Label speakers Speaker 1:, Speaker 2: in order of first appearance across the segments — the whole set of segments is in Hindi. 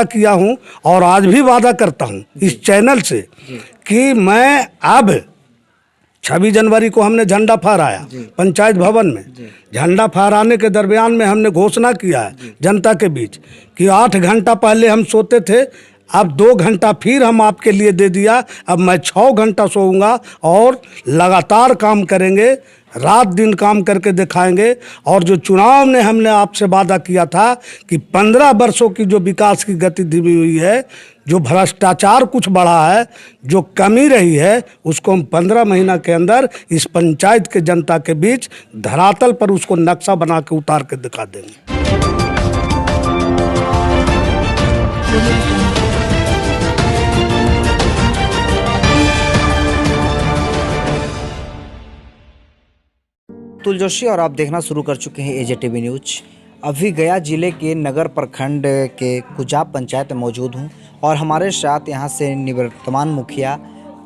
Speaker 1: किया हूं और आज भी वादा करता हूं इस चैनल से कि मैं अब 26 जनवरी को हमने झंडा फहराया पंचायत भवन में। झंडा फहराने के दरमियान में हमने घोषणा किया है जनता के बीच कि 8 घंटा पहले हम सोते थे, अब 2 घंटा फिर हम आपके लिए दे दिया। अब मैं 6 घंटा सोऊंगा और लगातार काम करेंगे, रात दिन काम करके दिखाएंगे। और जो चुनाव में हमने आपसे वादा किया था कि 15 वर्षों की जो विकास की गति धीमी हुई है, जो भ्रष्टाचार कुछ बढ़ा है, जो कमी रही है, उसको हम 15 महीना के अंदर इस पंचायत के जनता के बीच धरातल पर उसको नक्शा बना के उतार के दिखा देंगे।
Speaker 2: अतुल जोशी और आप देखना शुरू कर चुके हैं AJTV न्यूज। अभी गया जिले के नगर प्रखंड के कुजाब पंचायत में मौजूद हूं और हमारे साथ यहां से निवर्तमान मुखिया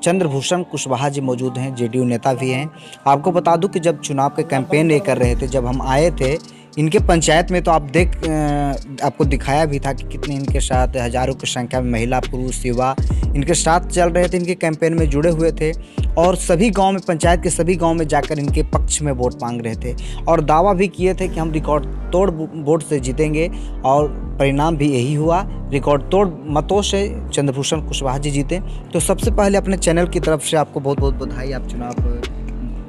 Speaker 2: चंद्रभूषण कुशवाहा जी मौजूद हैं, JDU नेता भी हैं। आपको बता दूं कि जब चुनाव के कैंपेन ये कर रहे थे, जब हम आए थे इनके पंचायत में, तो आपको दिखाया भी था कि कितने इनके साथ हज़ारों की संख्या में महिला पुरुष युवा इनके साथ चल रहे थे, इनके कैंपेन में जुड़े हुए थे और सभी गांव में, पंचायत के सभी गांव में जाकर इनके पक्ष में वोट मांग रहे थे और दावा भी किए थे कि हम रिकॉर्ड तोड़ वोट से जीतेंगे और परिणाम भी यही हुआ। रिकॉर्ड तोड़ मतों से चंद्रभूषण कुशवाहा जी जीते। तो सबसे पहले अपने चैनल की तरफ से आपको बहुत बहुत बधाई। आप चुनाव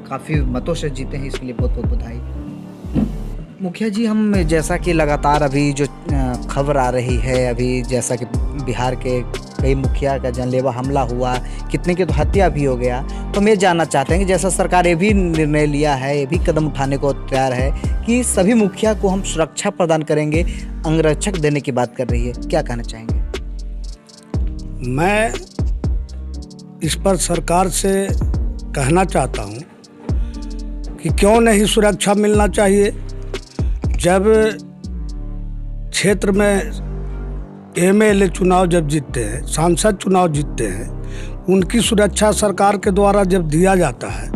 Speaker 2: काफ़ी मतों से जीते हैं, इसके लिए बहुत बहुत बधाई। मुखिया जी, हम जैसा कि लगातार अभी जो खबर आ रही है, अभी जैसा कि बिहार के कई मुखिया का जानलेवा हमला हुआ, कितने की तो हत्या भी हो गया, तो हम ये जानना चाहते हैं कि जैसा सरकार ये भी निर्णय लिया है, ये भी कदम उठाने को तैयार है कि सभी मुखिया को हम सुरक्षा प्रदान करेंगे, अंगरक्षक देने की बात कर रही है, क्या कहना चाहेंगे?
Speaker 1: मैं इस पर सरकार से कहना चाहता हूँ कि क्यों नहीं सुरक्षा मिलना चाहिए। जब क्षेत्र में MLA चुनाव जब जीतते हैं, सांसद चुनाव जीतते हैं, उनकी सुरक्षा सरकार के द्वारा जब दिया जाता है,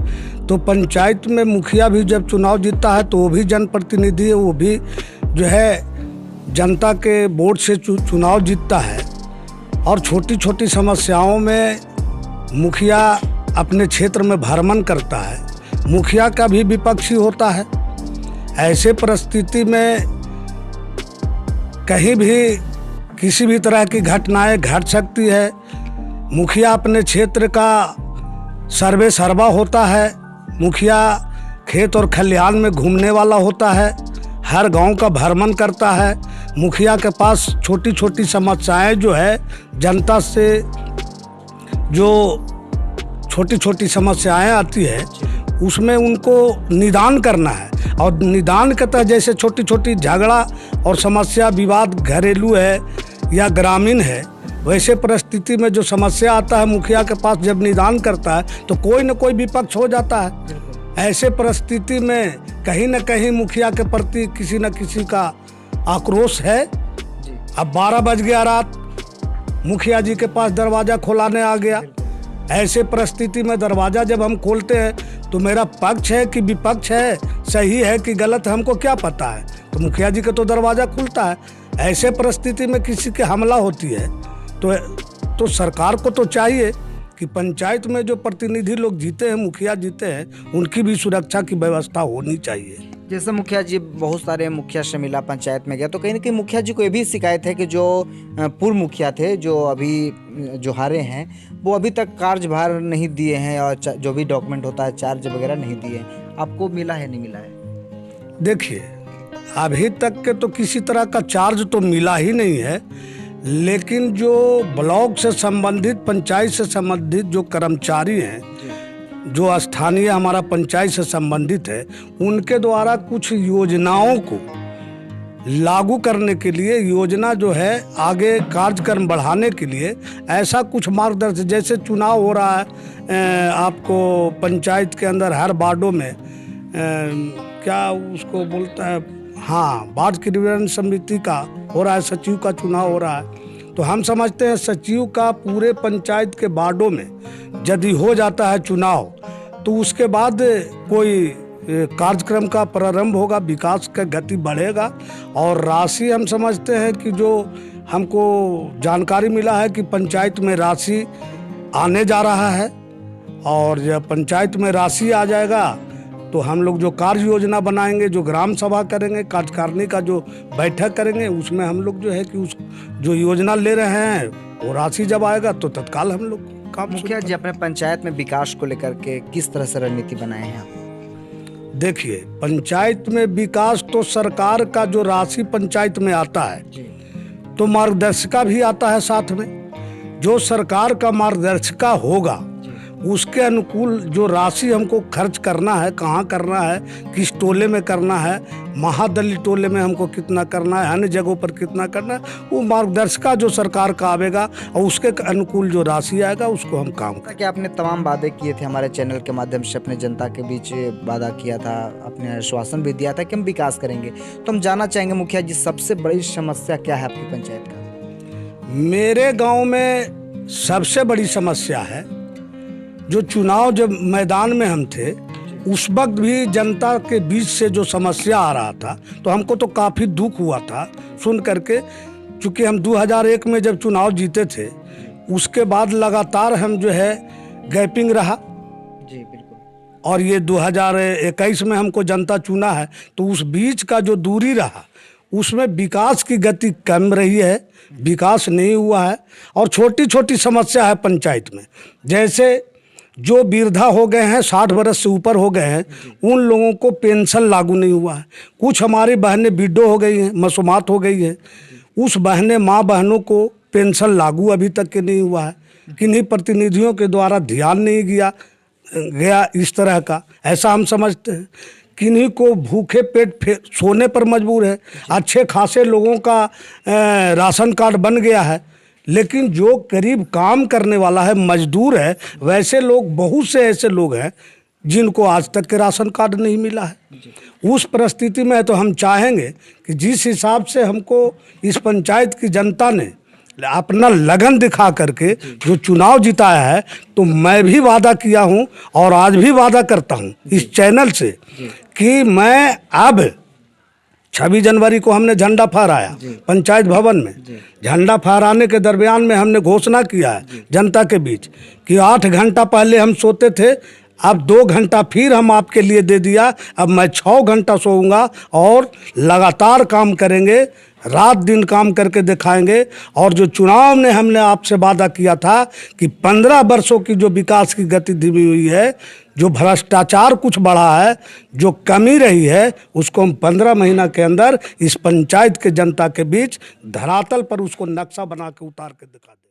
Speaker 1: तो पंचायत में मुखिया भी जब चुनाव जीतता है तो वो भी जनप्रतिनिधि है, वो भी जो है जनता के वोट से चुनाव जीतता है। और छोटी छोटी समस्याओं में मुखिया अपने क्षेत्र में भ्रमण करता है, मुखिया का भी विपक्षी होता है। ऐसे परिस्थिति में कहीं भी किसी भी तरह की घटनाएं घट सकती है। मुखिया अपने क्षेत्र का सर्वे सर्वा होता है, मुखिया खेत और खलिहान में घूमने वाला होता है, हर गांव का भ्रमण करता है। मुखिया के पास छोटी छोटी समस्याएं जो है जनता से, जो छोटी छोटी समस्याएं आती है, उसमें उनको निदान करना है। और निदान के तहत जैसे छोटी छोटी झगड़ा और समस्या विवाद घरेलू है या ग्रामीण है, वैसे परिस्थिति में जो समस्या आता है, मुखिया के पास जब निदान करता है तो कोई न कोई विपक्ष हो जाता है। ऐसे परिस्थिति में कहीं न कहीं मुखिया के प्रति किसी न किसी का आक्रोश है। अब 12 बज गया रात, मुखिया जी के पास दरवाज़ा खोलाने आ गया। ऐसे परिस्थिति में दरवाज़ा जब हम खोलते हैं तो मेरा पक्ष है कि विपक्ष है, सही है कि गलत है, हमको क्या पता है। तो मुखिया जी का तो दरवाज़ा खुलता है। ऐसे परिस्थिति में किसी की हमला होती है तो सरकार को तो चाहिए कि पंचायत में जो प्रतिनिधि लोग जीते हैं, मुखिया जीते हैं, उनकी भी सुरक्षा की व्यवस्था होनी चाहिए।
Speaker 2: जैसे मुखिया जी बहुत सारे मुखिया से मिला, पंचायत में गया, तो कहीं ना कहीं मुखिया जी को ये भी शिकायत है कि जो पूर्व मुखिया थे, जो अभी जो हारे हैं, वो अभी तक कार्यभार नहीं दिए हैं और जो भी डॉक्यूमेंट होता है, चार्ज वगैरह नहीं दिए। आपको मिला है, नहीं मिला है?
Speaker 1: देखिए, अभी तक के तो किसी तरह का चार्ज तो मिला ही नहीं है, लेकिन जो ब्लॉक से संबंधित, पंचायत से संबंधित जो कर्मचारी हैं, जो स्थानीय हमारा पंचायत से संबंधित है, उनके द्वारा कुछ योजनाओं को लागू करने के लिए, योजना जो है आगे कार्यक्रम बढ़ाने के लिए ऐसा कुछ मार्गदर्शन, जैसे चुनाव हो रहा है आपको पंचायत के अंदर हर वार्डों में, क्या उसको बोलता है, हाँ, वार्ड क्रियान्वयन समिति का हो रहा है, सचिव का चुनाव हो रहा है। तो हम समझते हैं सचिव का पूरे पंचायत के वार्डों में यदि हो जाता है चुनाव, तो उसके बाद कोई कार्यक्रम का प्रारंभ होगा, विकास का गति बढ़ेगा और राशि हम समझते हैं कि जो हमको जानकारी मिला है कि पंचायत में राशि आने जा रहा है, और जब पंचायत में राशि आ जाएगा तो हम लोग जो कार्य योजना बनाएंगे, जो ग्राम सभा करेंगे, कार्यकारिणी का जो बैठक करेंगे, उसमें हम लोग जो है कि उस जो योजना ले रहे हैं वो राशि जब आएगा तो तत्काल हम लोग काम
Speaker 2: मुखिया जी, अपने पंचायत में विकास को लेकर के किस तरह से रणनीति बनाए हैं आप?
Speaker 1: देखिए, पंचायत में विकास तो सरकार का जो राशि पंचायत में आता है तो मार्गदर्शिका भी आता है साथ में। जो सरकार का मार्गदर्शिका होगा उसके अनुकूल जो राशि हमको खर्च करना है, कहाँ करना है, किस टोले में करना है, महादलित टोले में हमको कितना करना है, अन्य जगहों पर कितना करना है, वो मार्गदर्शिका जो सरकार का आवेगा और उसके अनुकूल जो राशि आएगा उसको हम काम करें।
Speaker 2: कि आपने तमाम वादे किए थे हमारे चैनल के माध्यम से, अपने जनता के बीच वादा किया था, अपने आश्वासन भी दिया था कि हम विकास करेंगे। तो हम जानना चाहेंगे मुखिया जी, सबसे बड़ी समस्या क्या है आपकी पंचायत का?
Speaker 1: मेरे गाँव में सबसे बड़ी समस्या है, जो चुनाव जब मैदान में हम थे उस वक्त भी जनता के बीच से जो समस्या आ रहा था तो हमको तो काफ़ी दुख हुआ था सुन करके, क्योंकि हम 2001 में जब चुनाव जीते थे उसके बाद लगातार हम जो है गैपिंग रहा
Speaker 2: जी बिल्कुल,
Speaker 1: और ये 2021 में हमको जनता चुना है, तो उस बीच का जो दूरी रहा उसमें विकास की गति कम रही है, विकास नहीं हुआ है। और छोटी छोटी समस्या है पंचायत में, जैसे जो वृद्धा हो गए हैं, 60 वर्ष से ऊपर हो गए हैं, उन लोगों को पेंशन लागू नहीं हुआ है। कुछ हमारी बहनें विडो हो गई हैं, मसूमात हो गई है, उस माँ बहनों को पेंशन लागू अभी तक के नहीं हुआ है। किन्हीं प्रतिनिधियों के द्वारा ध्यान नहीं गया इस तरह का, ऐसा हम समझते हैं। किन्हीं को भूखे पेट सोने पर मजबूर है। अच्छे खासे लोगों का राशन कार्ड बन गया है, लेकिन जो करीब काम करने वाला है, मजदूर है, वैसे लोग, बहुत से ऐसे लोग हैं जिनको आज तक के राशन कार्ड नहीं मिला है। उस परिस्थिति में तो हम चाहेंगे कि जिस हिसाब से हमको इस पंचायत की जनता ने अपना लगन दिखा करके जो चुनाव जिताया है, तो मैं भी वादा किया हूं और आज भी वादा करता हूं इस चैनल से कि मैं अब 26 जनवरी को हमने झंडा फहराया पंचायत भवन में। झंडा फहराने के दरमियान में हमने घोषणा किया है जनता के बीच कि 8 घंटा पहले हम सोते थे, अब 2 घंटा फिर हम आपके लिए दे दिया। अब मैं 6 घंटा सोऊंगा और लगातार काम करेंगे, रात दिन काम करके दिखाएंगे। और जो चुनाव में हमने आपसे वादा किया था कि 15 वर्षों की जो विकास की गति धीमी हुई है, जो भ्रष्टाचार कुछ बढ़ा है, जो कमी रही है, उसको हम 15 महीना के अंदर इस पंचायत के जनता के बीच धरातल पर उसको नक्शा बना के उतार के दिखा दें।